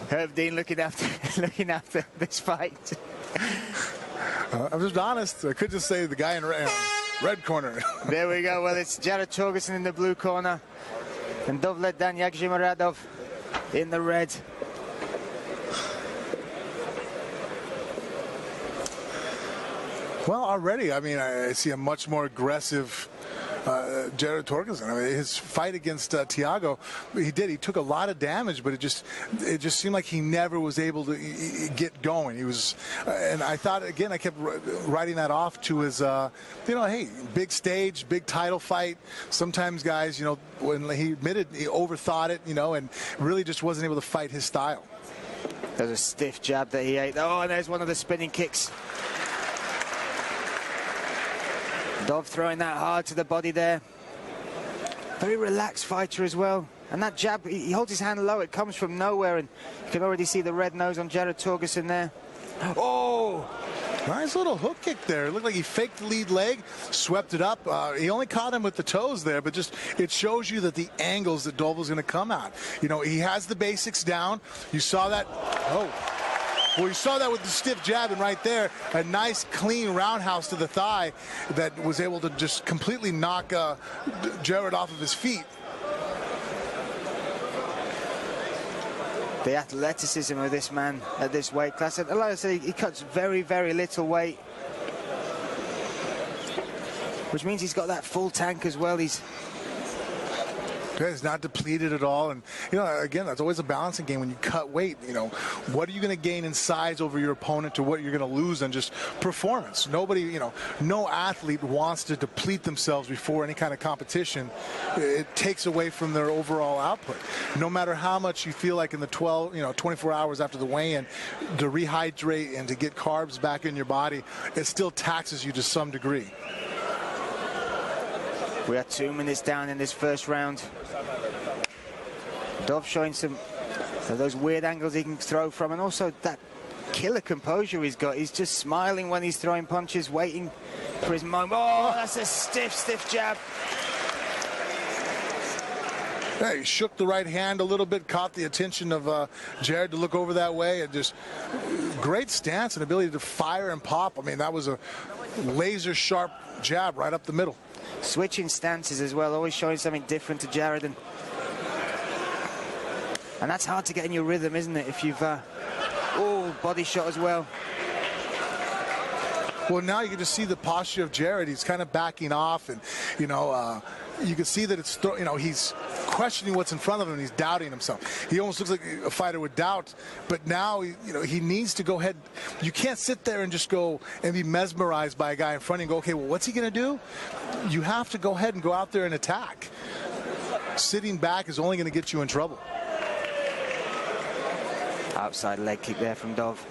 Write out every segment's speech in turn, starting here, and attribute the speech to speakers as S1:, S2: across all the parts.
S1: Herb Dean looking after this fight.
S2: I'm just honest. I could just say the guy in red corner.
S1: There we go. Well, it's Jared Торгесон in the blue corner and Давлетджан Ягшимурадов in the red.
S2: Well, already, I mean, I see a much more aggressive Jared Торгесон. I mean, his fight against Thiago, he took a lot of damage, but it just seemed like he never was able to get going. He was, and I thought, again, I kept writing that off to his, hey, big stage, big title fight. Sometimes guys, when he admitted he overthought it, and really just wasn't able to fight his style.
S1: There's a stiff jab that he ate. Oh, and there's one of the spinning kicks. Dov throwing that hard to the body there. Very relaxed fighter as well. And that jab, he holds his hand low, it comes from nowhere, and you can already see the red nose on Jared Торгеson there. Oh!
S2: Nice little hook kick there. It looked like he faked the lead leg, swept it up. He only caught him with the toes there, but just it shows you that the angles that Dov was going to come at. He has the basics down. You saw that. Oh. Well, you saw that with the stiff jab, and right there, a nice, clean roundhouse to the thigh that was able to just completely knock Jared off of his feet.
S1: The athleticism of this man at this weight class. And like I said, he cuts very, very little weight, which means he's got that full tank as well. He's
S2: not depleted at all, and again, that's always a balancing game when you cut weight. What are you going to gain in size over your opponent to what you're going to lose on just performance? Nobody, no athlete wants to deplete themselves before any kind of competition. It takes away from their overall output. No matter how much you feel like in the 24 hours after the weigh-in to rehydrate and to get carbs back in your body, it still taxes you to some degree.
S1: We are 2 minutes down in this first round. Dov showing some of those weird angles he can throw from, and also that killer composure he's got. He's just smiling when he's throwing punches, waiting for his moment. Oh, that's a stiff jab.
S2: Yeah, he shook the right hand a little bit, caught the attention of Jared to look over that way, and just great stance and ability to fire and pop. I mean, that was a laser sharp jab right up the middle.
S1: Switching stances as well, always showing something different to Jared, and that's hard to get in your rhythm, isn't it? If you've body shot as well.
S2: Well, now you can just see the posture of Jared. He's kind of backing off, and you can see that it's he's questioning what's in front of him. He's doubting himself. He almost looks like a fighter with doubt. But now he needs to go ahead. You can't sit there and just go and be mesmerized by a guy in front and go, okay, well, what's he going to do? You have to go ahead and go out there and attack. Sitting back is only going to get you in trouble.
S1: Outside leg kick there from Dov.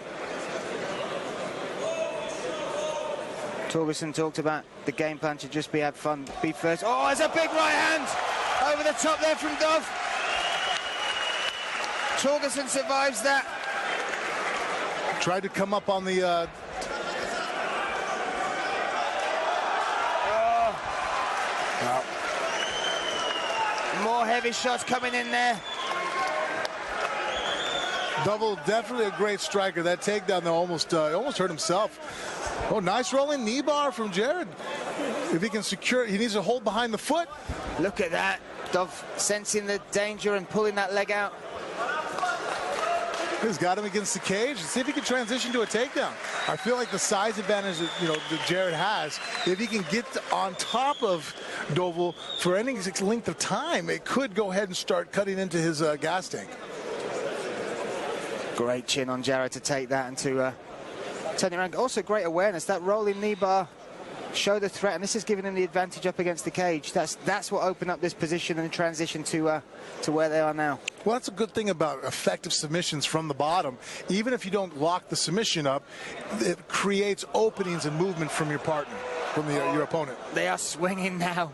S1: Торгесон talked about the game plan to just have fun, be first. Oh, there's a big right hand over the top there from Dov. Торгеson survives that.
S2: Tried to come up on the...
S1: More heavy shots coming in there.
S2: Double, definitely a great striker. That takedown, though, almost hurt himself. Oh, nice rolling knee bar from Jared. If he can secure it, he needs to hold behind the foot.
S1: Look at that. Dov sensing the danger and pulling that leg out.
S2: He's got him against the cage. Let's see if he can transition to a takedown. I feel like the size advantage that Jared has, if he can get on top of Dov for any length of time, it could go ahead and start cutting into his gas tank.
S1: Great chin on Jared to take that and to turn it around. Also great awareness. That rolling knee bar showed the threat, and this is giving him the advantage up against the cage. That's what opened up this position and transition to where they are now.
S2: Well, that's a good thing about effective submissions from the bottom. Even if you don't lock the submission up, it creates openings and movement from your partner, from your opponent.
S1: They are swinging now.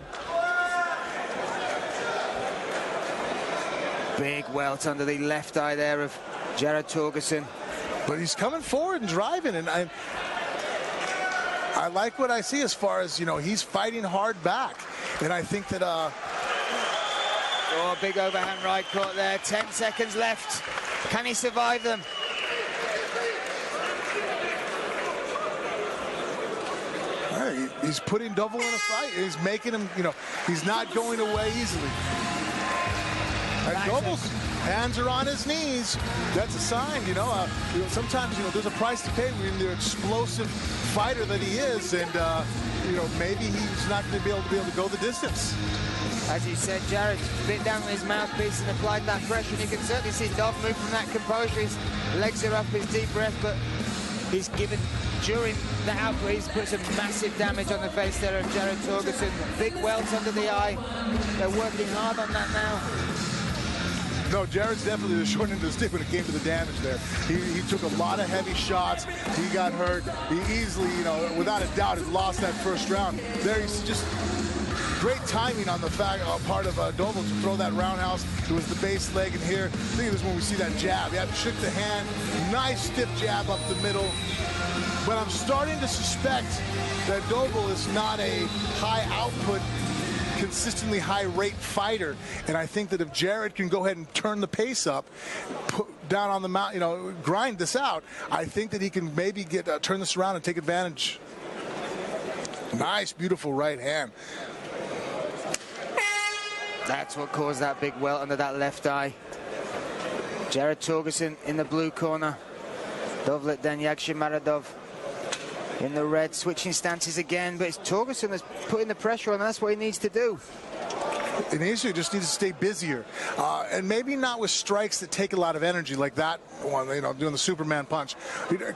S1: Big welt under the left eye there of Jared Торгеson.
S2: But he's coming forward and driving, and I like what I see as far as, he's fighting hard back. And I think that,
S1: Oh, big overhand right caught there. 10 seconds left. Can he survive them?
S2: He's putting Dovle in a fight. He's making him, he's not going away easily. And Dovle's hands are on his knees. That's a sign, sometimes, there's a price to pay when you're the explosive fighter that he is. And, maybe he's not going to be able to go the distance.
S1: As you said, Jared bit down on his mouthpiece and applied that pressure. And you can certainly see Dov move from that composure. His legs are up, his deep breath, but he's given, during the output, he's put some massive damage on the face there of Jared Торgeson. Big welts under the eye. They're working hard on that now.
S2: No, Jared's definitely the short end of the stick when it came to the damage there. He took a lot of heavy shots. He got hurt. He easily, without a doubt, had lost that first round. There, he's just great timing on the part of Dovle to throw that roundhouse. It was the base leg, and here, I think it was when we see that jab. Yeah, shook the hand, nice stiff jab up the middle. But I'm starting to suspect that Dovle is not a high output, consistently high rate fighter, and I think that if Jared can go ahead and turn the pace up, put down on the mount, grind this out, I think that he can maybe turn this around and take advantage. Nice, beautiful right hand.
S1: That's what caused that big welt under that left eye. Jared Torgeson in the blue corner. Davletdzhan Ягшимурадов in the red, switching stances again, but it's Torgeson that's putting the pressure on, and that's what he needs to do.
S2: He just needs to stay busier, and maybe not with strikes that take a lot of energy like that one, doing the Superman punch.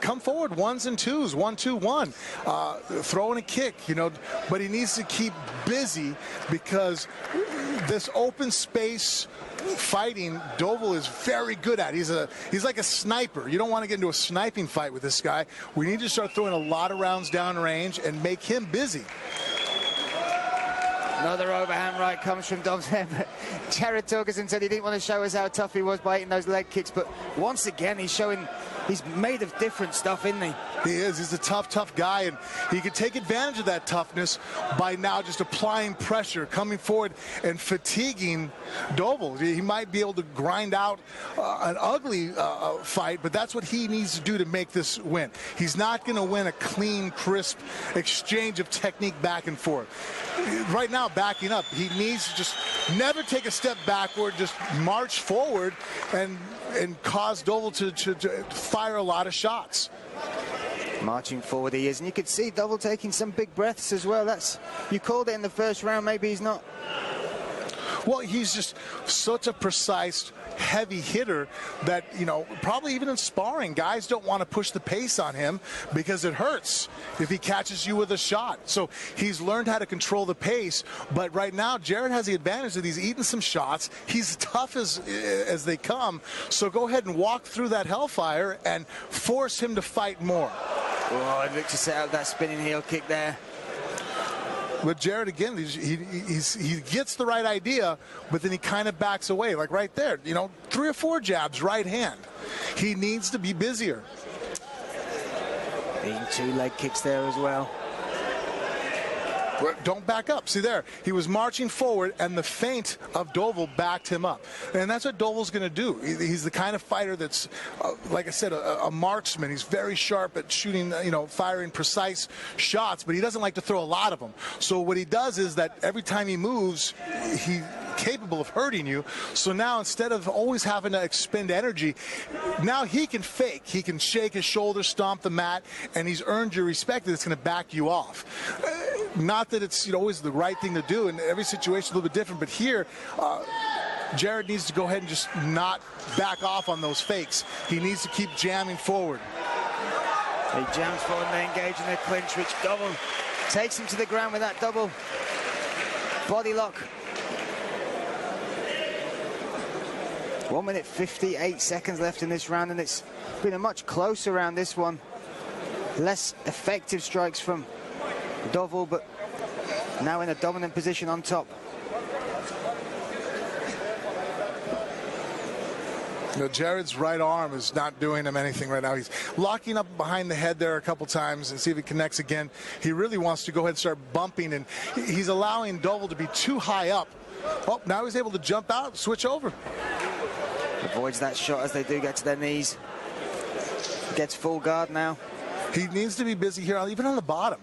S2: Come forward, ones and twos, 1, 2, 1, throwing a kick, but he needs to keep busy because this open space fighting, Dovle is very good at. He's like a sniper. You don't want to get into a sniping fight with this guy. We need to start throwing a lot of rounds downrange and make him busy.
S1: Another overhand right comes from Dovle, but Jared Torgeson said he didn't want to show us how tough he was by hitting those leg kicks, but once again he's showing he's made of different stuff, isn't he?
S2: He is. He's a tough guy, and he can take advantage of that toughness by now just applying pressure, coming forward and fatiguing Dovle. He might be able to grind out an ugly fight, but that's what he needs to do to make this win. He's not going to win a clean, crisp exchange of technique back and forth. Right now, backing up, he needs to just never take a step backward, just march forward and cause Dovle to fire a lot of shots.
S1: Marching forward he is, and you could see Dovle taking some big breaths as well. You called it in the first round, maybe he's not.
S2: Well, he's just such a precise, heavy hitter that, probably even in sparring, guys don't want to push the pace on him because it hurts if he catches you with a shot. So he's learned how to control the pace, but right now Jared has the advantage that he's eaten some shots. He's tough as they come, so go ahead and walk through that hellfire and force him to fight more.
S1: Oh, I'd look to set up that spinning heel kick there.
S2: But Jared, again, he gets the right idea, but then he kind of backs away, like right there. 3 or 4 jabs, right hand. He needs to be busier.
S1: Being 2 leg kicks there as well.
S2: Don't back up. See there, he was marching forward, and the feint of Dovle backed him up. And that's what Dovle's going to do. He's the kind of fighter that's, like I said, a marksman. He's very sharp at shooting, firing precise shots, but he doesn't like to throw a lot of them. So what he does is that every time he moves, he's capable of hurting you. So now, instead of always having to expend energy, now he can fake. He can shake his shoulders, stomp the mat, and he's earned your respect that it's going to back you off. Not that it's always the right thing to do, and every situation is a little bit different, but here Jared needs to go ahead and just not back off on those fakes. He needs to keep jamming forward.
S1: He jams forward and they engage in the clinch, which Dovle takes him to the ground with that double body lock. 1 minute 58 seconds left in this round, and it's been a much closer round, this one. Less effective strikes from Dovle, but now in a dominant position on top.
S2: Jared's right arm is not doing him anything right now. He's locking up behind the head there a couple times and see if he connects again. He really wants to go ahead and start bumping, and he's allowing Dovle to be too high up Oh, now he's able to jump out, switch over.
S1: Avoids that shot as they do get to their knees. Gets full guard now.
S2: He needs to be busy here, even on the bottom.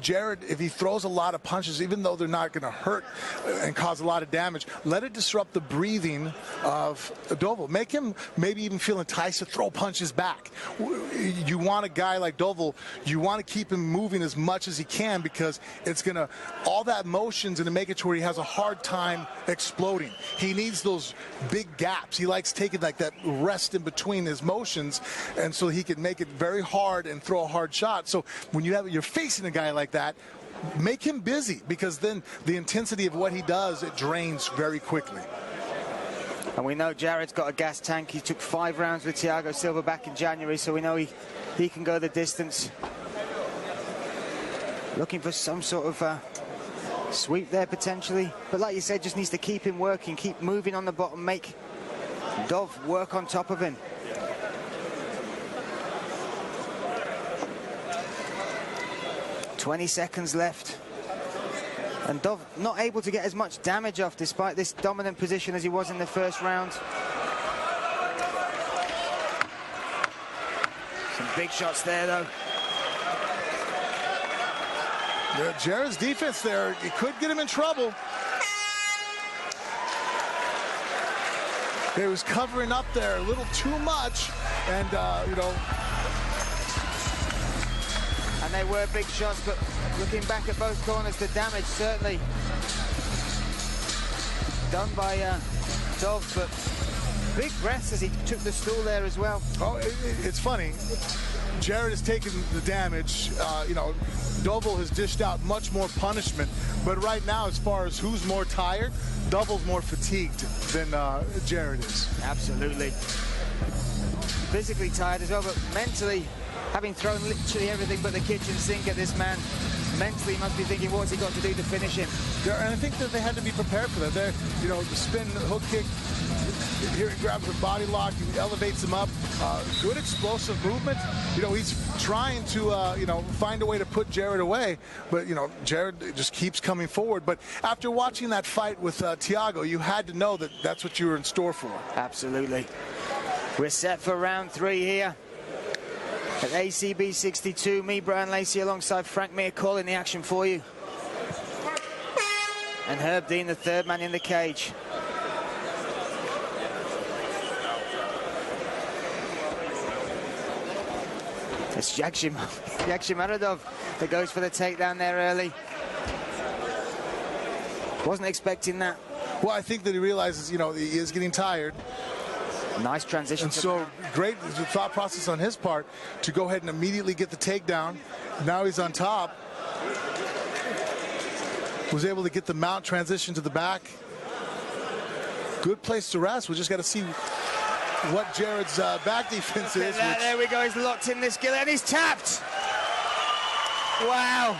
S2: Jared, if he throws a lot of punches, even though they're not going to hurt and cause a lot of damage, let it disrupt the breathing of Dovle. Make him maybe even feel enticed to throw punches back. You want a guy like Dovle, you want to keep him moving as much as he can, because it's going to, all that motion's going to make it to where he has a hard time exploding. He needs those big gaps. He likes taking like that rest in between his motions, and so he can make it very hard and throw a hard shot. So when you're facing a guy like that, make him busy, because then the intensity of what he does, it drains very quickly.
S1: And we know Jared's got a gas tank. He took 5 rounds with Thiago Silva back in January, so we know he can go the distance. Looking for some sort of sweep there potentially, but like you said, just needs to keep him working, keep moving on the bottom, make Dov work on top of him. "20 seconds left, and Dov not able to get as much damage off despite this dominant position as he was in the first round." Some big shots there though.
S2: Yeah, Jared's defense there, it could get him in trouble. He was covering up there a little too much, and you know.
S1: And they were big shots, but looking back at both corners, the damage certainly done by Dov, but big breaths as he took the stool there as well.
S2: Oh, it's funny. Jared has taken the damage. You know, Dovle has dished out much more punishment, but right now, as far as who's more tired, Dovle's more fatigued than Jared is.
S1: Absolutely. Physically tired as well, but mentally, having thrown literally everything but the kitchen sink at this man, mentally he must be thinking, what's he got to do to finish him?
S2: Yeah, and I think that they had to be prepared for that. They're, you know, the spin, the hook kick, here he grabs a body lock, he elevates him up. Good explosive movement. You know, he's trying to, you know, find a way to put Jared away, but, you know, Jared just keeps coming forward. But after watching that fight with Thiago, you had to know that that's what you were in store for.
S1: Absolutely. We're set for round 3 here at ACB 62. Me, Brian Lacey, alongside Frank Mir, calling the action for you. And Herb Dean, the third man in the cage. It's Ягшимурадов that goes for the takedown there early. Wasn't expecting that.
S2: Well, I think that he realizes, you know, he is getting tired.
S1: Nice transition.
S2: And so great thought process on his part to go ahead and immediately get the takedown. Now he's on top. Was able to get the mount transition to the back. Good place to rest. We just got to see what Jared's back defense is.
S1: There we go. He's locked in this gill and he's tapped. Wow.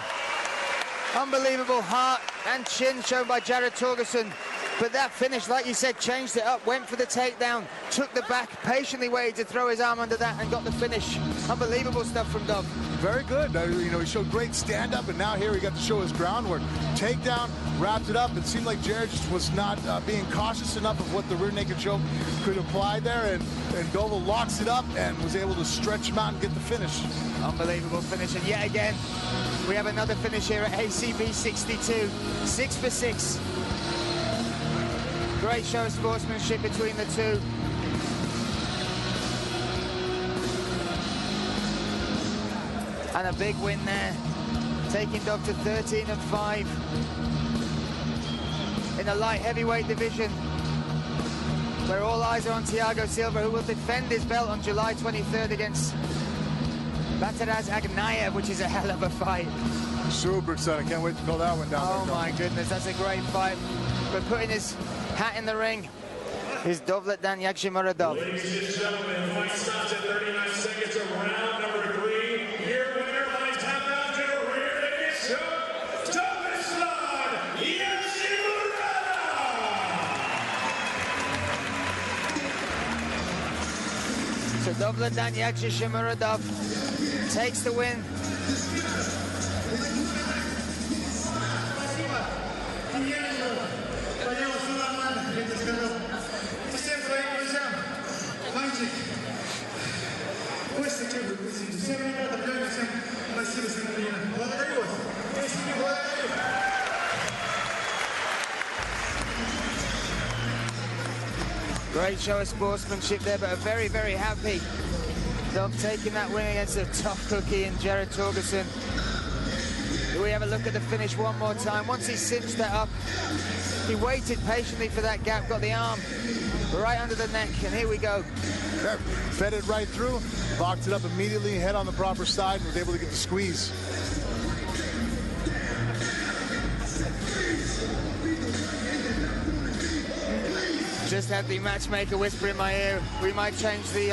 S1: Unbelievable heart and chin shown by Jared Торгесон. But that finish, like you said, changed it up, went for the takedown, took the back, patiently waited to throw his arm under that and got the finish. Unbelievable stuff from Dov.
S2: Very good. You know, he showed great stand-up, and now here he got to show his groundwork. Takedown, wrapped it up. It seemed like Jared just was not being cautious enough of what the rear naked choke could apply there, and Dovle locks it up and was able to stretch him out and get the finish.
S1: Unbelievable finish, and yet again, we have another finish here at ACB 62. 6 for 6. Great show of sportsmanship between the two. And a big win there, taking Dov to 13-5 in the light heavyweight division, where all eyes are on Thiago Silva, who will defend his belt on July 23rd against Bataraz Agnayev, which is a hell of a fight.
S2: Super exciting. Can't wait to call that one down.
S1: Oh my goodness, that's a great fight. But putting his hat in the ring is Davletdzhan Ягшимурадов.
S3: Ladies and gentlemen, fight stops at 39 seconds of round number 3. Your winner by tap out to the rear naked choke, Davletdzhan Ягшимуradov.
S1: So Davletdzhan Ягшимурадov takes the win. Great show of sportsmanship there, but a very, very happy dog taking that win against a tough cookie in Jared Торгесон. Do we have a look at the finish one more time? Once he cinched that up, he waited patiently for that gap, got the arm right under the neck, and here we go.
S2: Yeah, fed it right through, locked it up immediately, head on the proper side, and was able to get the squeeze.
S1: Just had the matchmaker whisper in my ear, we might change the